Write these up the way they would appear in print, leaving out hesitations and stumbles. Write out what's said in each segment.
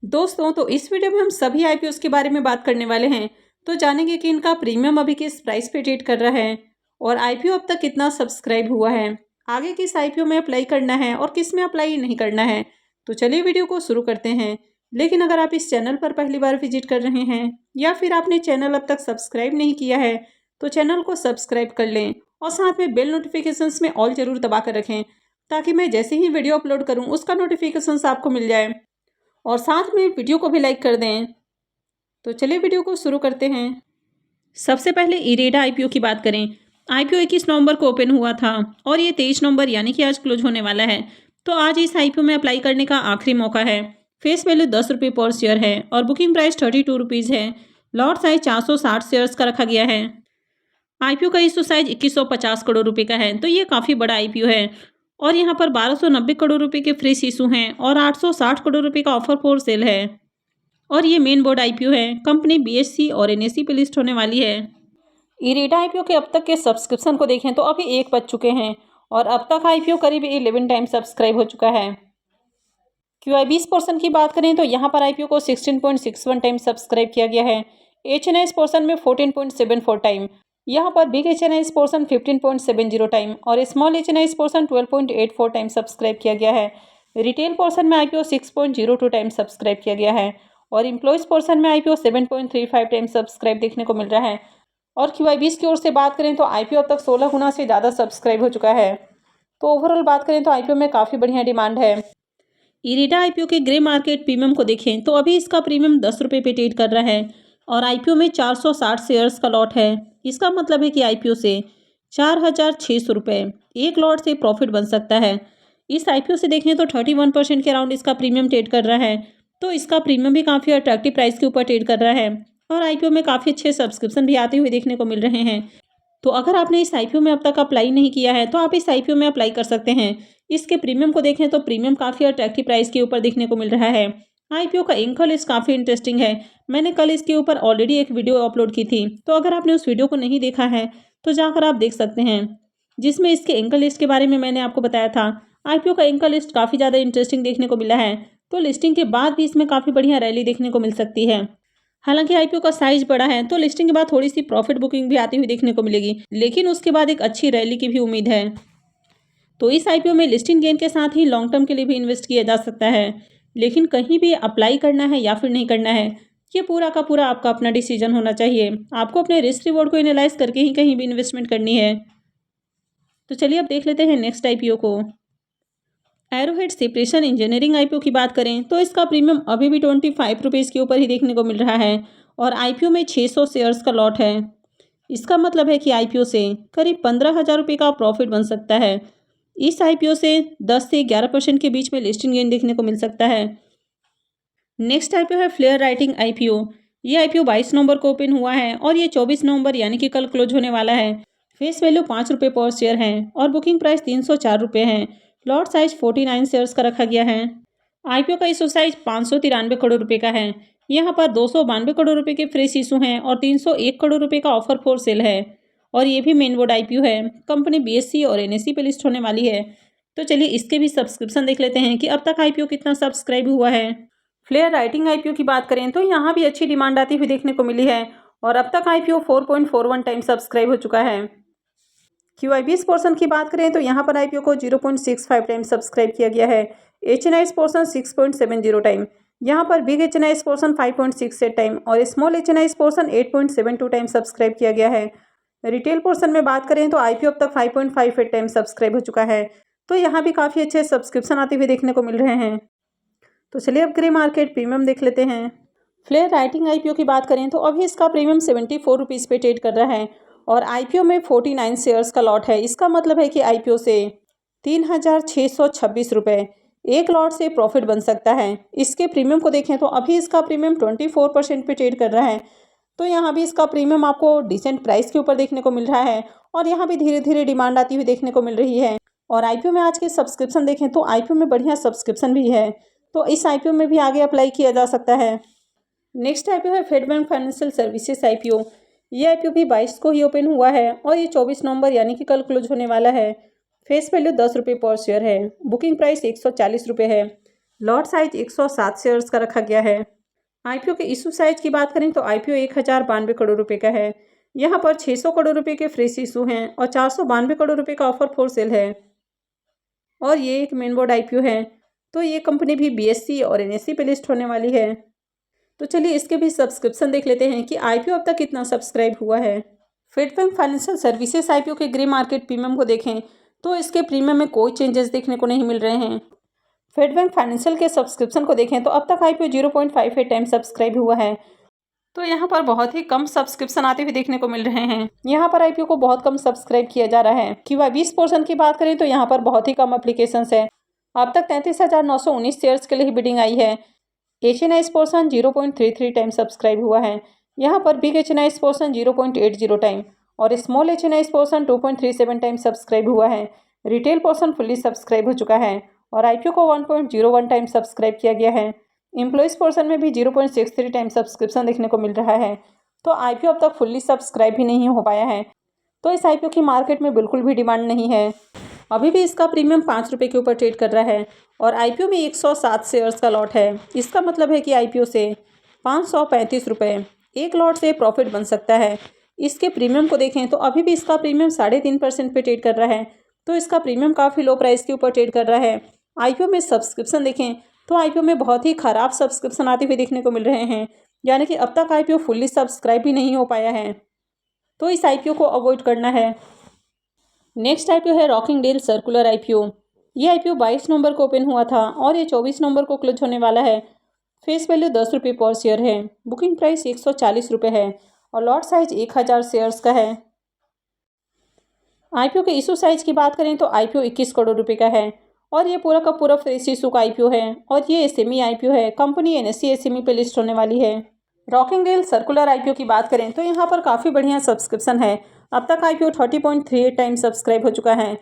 दोस्तों, तो इस वीडियो में हम सभी आईपीओस के बारे में बात करने वाले हैं। तो जानेंगे कि इनका प्रीमियम अभी किस प्राइस पे ट्रेड कर रहा है और आईपीओ अब तक कितना सब्सक्राइब हुआ है, आगे किस आईपीओ में अप्लाई करना है और किस में अप्लाई नहीं करना है। तो चलिए वीडियो को शुरू करते हैं। लेकिन अगर आप इस चैनल पर पहली बार विजिट कर रहे हैं या फिर आपने चैनल अब तक सब्सक्राइब नहीं किया है तो चैनल को सब्सक्राइब कर लें और साथ में बेल नोटिफिकेशंस में ऑल जरूर दबा कर रखें, ताकि मैं जैसे ही वीडियो अपलोड करूं उसका नोटिफिकेशंस आपको मिल जाए और साथ में वीडियो को भी लाइक कर दें। तो चलिए वीडियो को शुरू करते हैं। सबसे पहले इरेडा आईपीओ की बात करें। आईपीओ 21 नवंबर को ओपन हुआ था और ये 23 नवंबर यानी कि आज क्लोज होने वाला है। तो आज इस आईपीओ में अप्लाई करने का आखिरी मौका है। फेस वैल्यू 10 रुपये पर शेयर है और बुकिंग प्राइस 32 रुपीज़ है। लॉट साइज 460 शेयर्स का रखा गया है। आईपीओ का इशू साइज 2150 करोड़ रुपए का है, तो ये काफ़ी बड़ा आईपीओ है और यहाँ पर 1290 करोड़ रुपए के फ्रेश इशू हैं और 860 करोड़ रुपए का ऑफर फॉर सेल है और ये मेन बोर्ड आईपीओ है। कंपनी बीएससी और एनएसई पे लिस्ट होने वाली है। इरेडा आईपीओ के अब तक के सब्सक्रिप्शन को देखें तो अभी 1 बज चुके हैं और अब तक आईपीओ करीब 11 टाइम सब्सक्राइब हो चुका है। QI20 पोर्सन की बात करें तो यहाँ पर आईपीओ को 16.61 टाइम सब्सक्राइब किया गया है। HNI पोर्सन में 14.74 टाइम, यहाँ पर बिग HNI पोर्सन 15.70 टाइम और small HNI portion 12.84 time subscribe किया गया है। रिटेल पोर्सन में आईपीओ 6.02 टाइम सब्सक्राइब किया गया है और एम्प्लॉयज़ पोर्सन में आईपीओ 7.35 टाइम सब्सक्राइब देखने को मिल रहा है। और QI20 की ओर से बात करें तो आईपीओ अब तक 16 गुना से ज़्यादा सब्सक्राइब हो चुका है। तो ओवरऑल बात करें तो आईपीओ में काफ़ी बढ़िया डिमांड है। इरेडा आईपीओ के ग्रे मार्केट प्रीमियम को देखें तो अभी इसका प्रीमियम 10 रुपये पे ट्रेड कर रहा है और आईपीओ में 460 शेयर्स का लॉट है। इसका मतलब है कि आईपीओ से 4600 रुपये एक लॉट से प्रॉफिट बन सकता है। इस आईपीओ से देखें तो 31% के अराउंड इसका प्रीमियम ट्रेड कर रहा है, तो इसका प्रीमियम भी काफ़ी अट्रैक्टिव प्राइस के ऊपर ट्रेड कर रहा है और आईपीओ में काफ़ी अच्छे सब्सक्रिप्शन भी आते हुए देखने को मिल रहे हैं। तो अगर आपने इस आईपीओ में अब तक अप्लाई नहीं किया है तो आप इस आईपीओ में अप्लाई कर सकते हैं। इसके प्रीमियम को देखें तो प्रीमियम काफ़ी अट्रैक्टिव प्राइस के ऊपर देखने को मिल रहा है। आईपीओ का एंकर लिस्ट काफ़ी इंटरेस्टिंग है। मैंने कल इसके ऊपर ऑलरेडी एक वीडियो अपलोड की थी, तो अगर आपने उस वीडियो को नहीं देखा है तो जाकर आप देख सकते हैं, जिसमें इसके एंकर लिस्ट के बारे में मैंने आपको बताया था। आईपीओ का एंकर लिस्ट काफ़ी ज़्यादा इंटरेस्टिंग देखने को मिला है, तो लिस्टिंग के बाद भी इसमें काफ़ी बढ़िया रैली देखने को मिल सकती है। हालांकि आईपीओ का साइज बड़ा है तो लिस्टिंग के बाद थोड़ी सी प्रॉफिट बुकिंग भी आती हुई देखने को मिलेगी, लेकिन उसके बाद एक अच्छी रैली की भी उम्मीद है। तो इस आईपीओ में लिस्टिंग गेन के साथ ही लॉन्ग टर्म के लिए भी इन्वेस्ट किया जा सकता है, लेकिन कहीं भी अप्लाई करना है या फिर नहीं करना है ये पूरा का पूरा आपका अपना डिसीजन होना चाहिए। आपको अपने रिस्क रिवॉर्ड को एनालाइज करके ही कहीं भी इन्वेस्टमेंट करनी है। तो चलिए अब देख लेते हैं नेक्स्ट आईपीओ को। एरोहेड सेपरेशन इंजीनियरिंग आईपीओ की बात करें तो इसका प्रीमियम अभी भी 25 रुपीज़ के ऊपर ही देखने को मिल रहा है और आईपीओ में 600 शेयर्स का लॉट है। इसका मतलब है कि आईपीओ से करीब 15,000 रुपये का प्रॉफिट बन सकता है। इस आईपीओ से 10 से 11% के बीच में लिस्टिंग गेन देखने को मिल सकता है। नेक्स्ट आईपीओ है फ्लेयर राइटिंग आईपीओ। ये आईपीओ 22 नवंबर को ओपन हुआ है और ये 24 नवंबर यानी कि कल क्लोज होने वाला है। फेस वैल्यू 5 रुपये पर शेयर है और बुकिंग प्राइस 304 रुपये है। लॉट साइज 49 शेयर्स का रखा गया है। आईपीओ का इशू साइज 593 करोड़ रुपए का है। यहाँ पर 292 करोड़ रुपए के फ्रेश इशू हैं और 301 करोड़ रुपए का ऑफर फॉर सेल है और ये भी मेन बोर्ड आईपीओ है। कंपनी बीएससी और एनएसई पे लिस्ट होने वाली है। तो चलिए इसके भी सब्सक्रिप्शन देख लेते हैं कि अब तक आईपीओ कितना सब्सक्राइब हुआ है। फ्लेयर राइटिंग आईपीओ की बात करें तो यहाँ भी अच्छी डिमांड आती हुई देखने को मिली है और अब तक आईपीओ 4.41 टाइम सब्सक्राइब हो चुका है। QI20 पोर्सन की बात करें तो यहाँ पर आईपीओ को 0.65 टाइम सब्सक्राइब किया गया है। HNI पोर्सन 6.70 टाइम, यहाँ पर बिग HNI पोर्सन 5.68 टाइम और small HNI portion 8.72 time subscribe किया गया है। रिटेल पोर्सन में बात करें तो आईपीओ अब तक 5.58 टाइम सब्सक्राइब हो चुका है, तो यहाँ भी काफ़ी अच्छे सब्सक्रिप्शन आते हुए देखने को मिल रहे हैं। तो चलिए अब ग्रे मार्केट प्रीमियम देख लेते हैं। फ्लेयर राइटिंग आईपीओ की बात करें तो अभी इसका प्रीमियम 74 रुपीज़ पे ट्रेड कर रहा है और आईपीओ में 49 शेयर्स का लॉट है। इसका मतलब है कि आईपीओ से 3,626 रुपये एक लॉट से प्रॉफिट बन सकता है। इसके प्रीमियम को देखें तो अभी इसका प्रीमियम 24% पे ट्रेड कर रहा है, तो यहाँ भी इसका प्रीमियम आपको डिसेंट प्राइस के ऊपर देखने को मिल रहा है और यहाँ भी धीरे धीरे डिमांड आती हुई देखने को मिल रही है। और आईपीओ में आज के सब्सक्रिप्शन देखें तो आईपीओ में बढ़िया सब्सक्रिप्शन भी है, तो इस आईपीओ में भी आगे अप्लाई किया जा सकता है। नेक्स्ट आईपीओ है Fedbank financial services IPO. ये आईपीओ भी 22 को ही ओपन हुआ है और ये 24 नवंबर यानी कि कल क्लोज होने वाला है। फेस वैल्यू 10 रुपये पर शेयर है। बुकिंग प्राइस 140 रुपये है। लॉट साइज 107 शेयर्स का रखा गया है। आईपीओ के इशू साइज की बात करें तो आईपीओ 1092 करोड़ रुपए का है। यहाँ पर 600 करोड़ रुपए के फ्रेश इशू हैं और 492 करोड़ रुपए का ऑफर फॉर सेल है और ये एक मेन बोर्ड आईपीओ है। तो ये कंपनी भी बीएसई और एनएसई पे लिस्ट होने वाली है। तो चलिए इसके भी सब्सक्रिप्शन देख लेते हैं कि आईपीओ अब तक कितना सब्सक्राइब हुआ है। Fedbank financial services IPO के ग्रे मार्केट प्रीमियम को देखें तो इसके प्रीमियम में कोई चेंजेस देखने को नहीं मिल रहे हैं। फेड बैंक फाइनेंशियल के सब्सक्रिप्शन को देखें तो अब तक आईपीओ 0.58 टाइम सब्सक्राइब हुआ है। तो यहाँ पर बहुत ही कम सब्सक्रिप्शन आते हुए देखने को मिल रहे हैं। यहाँ पर आईपीओ को बहुत कम सब्सक्राइब किया जा रहा है। QY20% की बात करें तो यहाँ पर बहुत ही कम एप्लीकेशंस है। अब तक 33,919 शेयर्स के लिए ही बिडिंग आई है। HNIs पोर्सन 0.33 टाइम सब्सक्राइब हुआ है। यहाँ पर बिग HNIs पोर्सन 0.80 टाइम और small HNIs portion 2.37 time subscribe हुआ है। रिटेल पोर्सन फुल्ली सब्सक्राइब हो चुका है और आईपीओ को 1.01 टाइम सब्सक्राइब किया गया है। एम्प्लॉइज पोर्सन में भी 0.63 टाइम सब्सक्रिप्शन देखने को मिल रहा है। तो आईपीओ अब तक फुल्ली सब्सक्राइब भी नहीं हो पाया है। तो इस आईपीओ की मार्केट में बिल्कुल भी डिमांड नहीं है। अभी भी इसका प्रीमियम 5 रुपये के ऊपर ट्रेड कर रहा है और आईपीओ में 107 शेयर्स का लॉट है। इसका मतलब है कि आईपीओ से 535 रुपये एक लॉट से प्रॉफिट बन सकता है। इसके प्रीमियम को देखें तो अभी भी इसका प्रीमियम 3.5% पे ट्रेड कर रहा है। तो इसका प्रीमियम काफ़ी लो प्राइस के ऊपर ट्रेड कर रहा है। आईपीओ में सब्सक्रिप्शन देखें तो आईपीओ में बहुत ही ख़राब सब्सक्रिप्शन आते हुए देखने को मिल रहे हैं, यानी कि अब तक आईपीओ फुल्ली सब्सक्राइब भी नहीं हो पाया है। तो इस आईपीओ को अवॉइड करना है। नेक्स्ट आईपीओ है रॉकिंगडेल सर्कुलर आईपीओ। ये आईपीओ 22 नवंबर को ओपन हुआ था और ये 24 नवंबर को क्लोज होने वाला है। फेस वैल्यू 10 रुपये पर शेयर है। बुकिंग प्राइस 140 रुपये है और लॉट साइज 1000 शेयर्स का है। आईपीओ के इशू साइज की बात करें तो आईपीओ 21 करोड़ रुपए का है और ये पूरा का पूरा फ्रेश इशू का आईपीओ है और ये एसएमई आईपीओ है। कंपनी एनएसई एसएमई पे लिस्ट होने वाली है। रॉकिंगडेल सर्कुलर आईपीओ की बात करें तो यहाँ पर काफ़ी बढ़िया सब्सक्रिप्शन है। अब तक आईपीओ 30.38 टाइम सब्सक्राइब हो चुका है,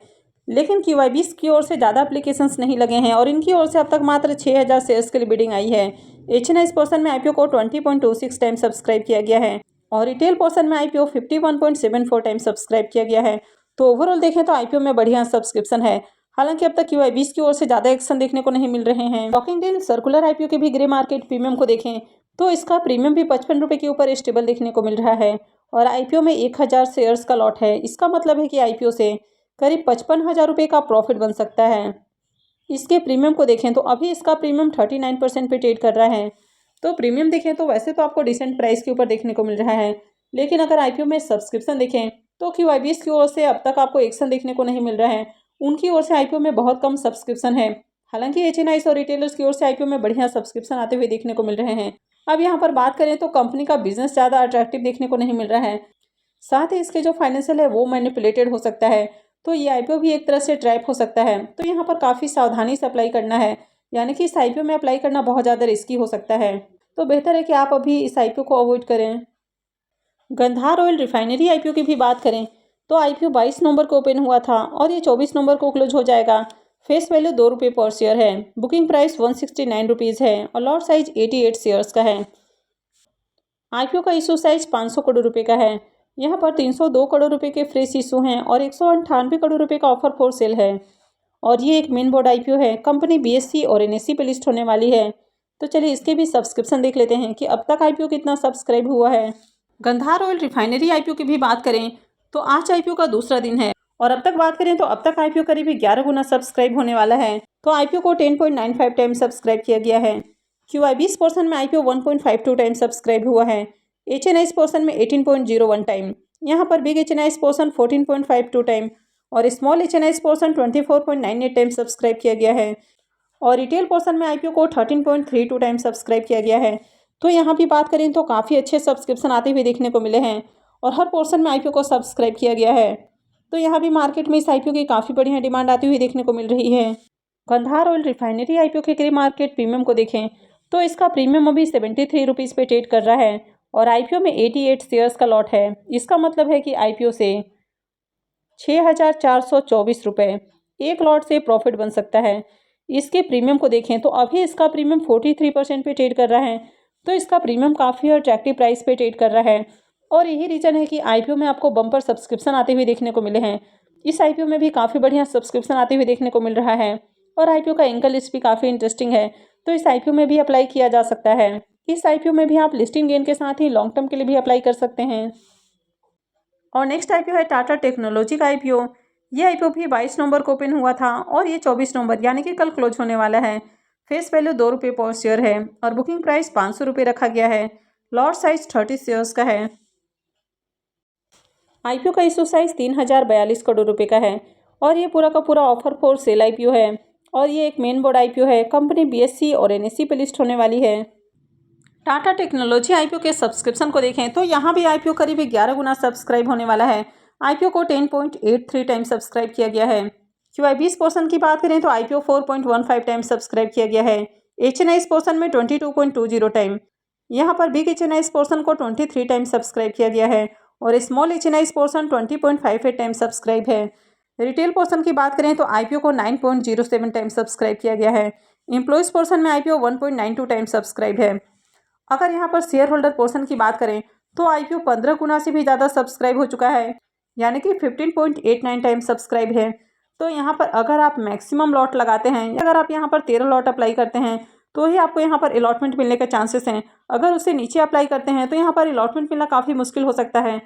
लेकिन QY20 की ओर से ज़्यादा एप्लीकेशंस नहीं लगे हैं और इनकी ओर से अब तक मात्र 6000 शेयर्स के लिए बिडिंग आई है। HNIs पोर्सन में आईपीओ को 20.26 टाइम सब्सक्राइब किया गया है और रिटेल पोर्सन में आईपीओ 51.74 टाइम सब्सक्राइब किया गया है। तो ओवरऑल देखें तो आईपीओ में बढ़िया सब्सक्रिप्शन है। हालांकि अब तक QY20 की ओर से ज़्यादा एक्शन देखने को नहीं मिल रहे हैं। रॉकिंगडेल सर्कुलर आईपीओ के भी ग्रे मार्केट प्रीमियम को देखें तो इसका प्रीमियम भी 55 रुपये के ऊपर स्टेबल देखने को मिल रहा है और आईपीओ में 1000 शेयर्स का लॉट है। इसका मतलब है कि आईपीओ से करीब 55,000 रुपये का प्रॉफिट बन सकता है। इसके प्रीमियम को देखें तो अभी इसका प्रीमियम 39% पे ट्रेड कर रहा है। तो प्रीमियम देखें तो वैसे तो आपको डिसेंट प्राइस के ऊपर देखने को मिल रहा है, लेकिन अगर आईपीओ में सब्सक्रिप्शन देखें तो QY20 की ओर से अब तक आपको एक्शन देखने को नहीं मिल रहा है। उनकी ओर से आईपीओ में बहुत कम सब्सक्रिप्शन है। हालांकि HNIs और रिटेलर्स की ओर से आईपीओ में बढ़िया सब्सक्रिप्शन आते हुए देखने को मिल रहे हैं। अब यहाँ पर बात करें तो कंपनी का बिजनेस ज़्यादा अट्रैक्टिव देखने को नहीं मिल रहा है। साथ ही इसके जो फाइनेंशियल है वो मैनिपुलेटेड हो सकता है। तो ये आईपीओ भी एक तरह से ट्रैप हो सकता है। तो यहाँ पर काफ़ी सावधानी से अप्लाई करना है, यानी कि इस आईपीओ में अप्लाई करना बहुत ज़्यादा रिस्की हो सकता है। तो बेहतर है कि आप अभी इस आईपीओ को अवॉइड करें। गंधार ऑयल रिफाइनरी आईपीओ की भी बात करें तो आईपीओ 22 नवंबर को ओपन हुआ था और ये 24 नवंबर को क्लोज हो जाएगा। फेस वैल्यू 2 रुपये पर शेयर है। बुकिंग प्राइस 169 रुपीज़ है और लॉट साइज 88 शेयर्स का है। आईपीओ का इशू साइज 500 करोड़ रुपए का है। यहाँ पर 302 करोड़ रुपए के फ्रेश इशू हैं और 198 करोड़ रुपए का ऑफर फॉर सेल है और ये एक मेन बोर्ड आईपीओ है। कंपनी बीएसई और एनएसई पे लिस्ट होने वाली है। तो चलिए इसके भी सब्सक्रिप्शन देख लेते हैं कि अब तक आईपीओ कितना सब्सक्राइब हुआ है। गंधार ऑयल रिफाइनरी आईपीओ की भी बात करें तो आज आईपीओ का दूसरा दिन है और अब तक बात करें तो अब तक आईपीओ करीब 11 गुना सब्सक्राइब होने वाला है। तो आईपीओ को 10.95 टाइम सब्सक्राइब किया गया है। QY20 पोर्सन में आईपीओ 1.52 टाइम सब्सक्राइब हुआ है। HNIs पोर्सन में 18.01 टाइम। यहाँ पर बिग HNIs पोर्सन 14.52 टाइम और small HNIs portion 24.98 time subscribe किया गया है और रिटेल पोर्सन में आईपीओ को 13.32 टाइम सब्सक्राइब किया गया है। तो यहाँ भी बात करें तो काफ़ी अच्छे सब्सक्रिप्शन आते हुए देखने को मिले हैं और हर पोर्सन में आईपीओ को सब्सक्राइब किया गया है। तो यहाँ भी मार्केट में इस आईपीओ की काफ़ी बढ़िया डिमांड आती हुई देखने को मिल रही है। गंधार ऑयल रिफाइनरी आईपीओ के ग्रे मार्केट प्रीमियम को देखें तो इसका प्रीमियम अभी 73 रुपीज़ पे ट्रेड कर रहा है और आईपीओ में 88 शेयर्स का लॉट है। इसका मतलब है कि आईपीओ से 6,424 रुपये एक लॉट से प्रॉफिट बन सकता है। इसके प्रीमियम को देखें तो अभी इसका प्रीमियम 43% पे ट्रेड कर रहा है। तो इसका प्रीमियम काफ़ी अट्रैक्टिव प्राइस पे ट्रेड कर रहा है और यही रीज़न है कि आईपीओ में आपको बम्पर सब्सक्रिप्शन आते हुए देखने को मिले हैं। इस आईपीओ में भी काफ़ी बढ़िया सब्सक्रिप्शन आते हुए देखने को मिल रहा है। और आईपीओ का एंकर लिस्ट भी काफ़ी इंटरेस्टिंग है, तो इस आईपीओ में भी अप्लाई किया जा सकता है। इस आईपीओ में भी आप लिस्टिंग गेन के साथ ही लॉन्ग टर्म के लिए भी अप्लाई कर सकते हैं। और नेक्स्ट आईपीओ है टाटा टेक्नोलॉजी का आईपीओ। ये आईपीओ भी 22 नवंबर को ओपन हुआ था और ये 24 नवंबर यानी कि कल क्लोज होने वाला है। फेस वैल्यू 2 रुपये पर शेयर है और बुकिंग प्राइस 500 रुपये रखा गया है। लॉट साइज 30 शेयर्स का है। आईपीओ का इशू साइज 3042 करोड़ रुपये का है और ये पूरा का पूरा ऑफर फॉर सेल आईपीओ है और ये एक मेन बोर्ड आईपीओ है। कंपनी बीएसई और एनएसई पे लिस्ट होने वाली है। टाटा टेक्नोलॉजी आईपीओ के सब्सक्रिप्शन को देखें तो यहाँ भी आईपीओ करीब 11 गुना सब्सक्राइब होने वाला है। आईपीओ को 10.83 टाइम सब्सक्राइब किया गया है। QI20 पोर्शन की बात करें तो आईपीओ 4.15 टाइम सब्सक्राइब किया गया है। HNI पोर्शन में 22.20 टाइम। यहाँ पर बिग HNI पोर्शन को 23 टाइम सब्सक्राइब किया गया है और small HNI portion 20.58 time subscribe है। रिटेल पोर्शन की बात करें तो आईपीओ को 9.07 टाइम सब्सक्राइब किया गया है। एम्प्लॉयज़ पोर्शन में आईपीओ 1.92 टाइम सब्सक्राइब है। अगर यहाँ पर शेयर होल्डर पोर्शन की बात करें तो आईपीओ 15 गुना से भी ज़्यादा सब्सक्राइब हो चुका है, यानी कि 15.89 टाइम सब्सक्राइब है। तो यहाँ पर अगर आप मैक्सिमम लॉट लगाते हैं या अगर आप यहाँ पर 13 लॉट अप्लाई करते हैं तो ही आपको यहाँ पर अलॉटमेंट मिलने के चांसेस हैं। अगर उससे नीचे अप्लाई करते हैं तो यहाँ पर अलॉटमेंट मिलना काफ़ी मुश्किल हो सकता है।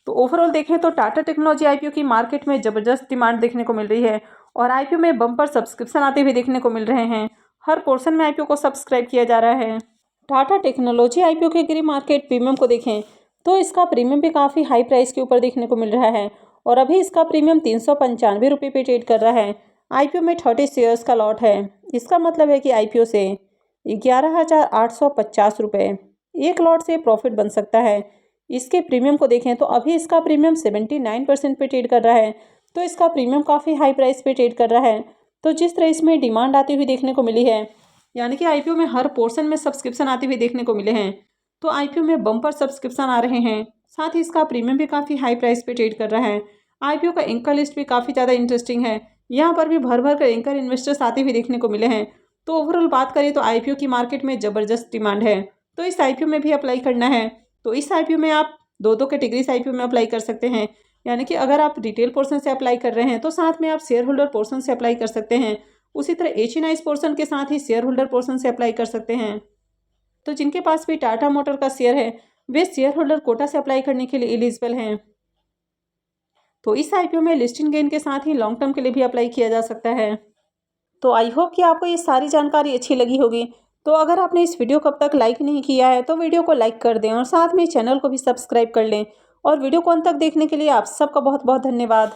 तो ओवरऑल देखें तो टाटा टेक्नोलॉजी आईपीओ की मार्केट में ज़बरदस्त डिमांड देखने को मिल रही है और आईपीओ में बम्पर सब्सक्रिप्शन आते हुए देखने को मिल रहे हैं। हर पोर्शन में आईपीओ को सब्सक्राइब किया जा रहा है। टाटा टेक्नोलॉजी आईपीओ के ग्री मार्केट प्रीमियम को देखें तो इसका प्रीमियम भी काफ़ी हाई प्राइस के ऊपर देखने को मिल रहा है और अभी इसका प्रीमियम 395 रुपये पे ट्रेड कर रहा है। आईपीओ में 30 शेयर्स का लॉट है। इसका मतलब है कि आईपीओ से 11,850 रुपये एक लॉट से प्रॉफिट बन सकता है। इसके प्रीमियम को देखें तो अभी इसका प्रीमियम 79% पे ट्रेड कर रहा है, तो इसका प्रीमियम काफ़ी हाई प्राइस पे ट्रेड कर रहा है। तो जिस तरह इसमें डिमांड आती हुई देखने को मिली है, यानी कि आईपीओ में हर पोर्शन में सब्सक्रिप्शन आते हुए देखने को मिले हैं, तो आईपीओ में बम्पर सब्सक्रिप्शन आ रहे हैं। साथ ही इसका प्रीमियम भी काफ़ी हाई प्राइस पे ट्रेड कर रहा है। आईपीओ का एंकर लिस्ट भी काफ़ी ज़्यादा इंटरेस्टिंग है। यहाँ पर भी भर भर कर एंकर इन्वेस्टर्स आते हुए देखने को मिले हैं। तो ओवरऑल बात करें तो आईपीओ की मार्केट में ज़बरदस्त डिमांड है, तो इस आईपीओ में भी अप्लाई करना है तो इस आईपीओ में आप दो कैटेगरीज आईपीओ में अप्लाई कर सकते हैं। यानी कि अगर आप रिटेल पोर्शन से अप्लाई कर रहे हैं तो साथ में आप शेयर होल्डर पोर्शन से अप्लाई कर सकते हैं। उसी तरह HNI पोर्शन के साथ ही शेयर होल्डर पोर्शन से अप्लाई कर सकते हैं। तो जिनके पास भी टाटा मोटर का शेयर है वे शेयर होल्डर कोटा से अप्लाई करने के लिए एलिजिबल हैं। तो इस आईपीओ में लिस्टिंग गेन के साथ ही लॉन्ग टर्म के लिए भी अप्लाई किया जा सकता है। तो आई होप कि आपको ये सारी जानकारी अच्छी लगी होगी। तो अगर आपने इस वीडियो को अब तक लाइक नहीं किया है तो वीडियो को लाइक कर दें और साथ में चैनल को भी सब्सक्राइब कर लें। और वीडियो को अंत तक देखने के लिए आप सबका बहुत बहुत धन्यवाद।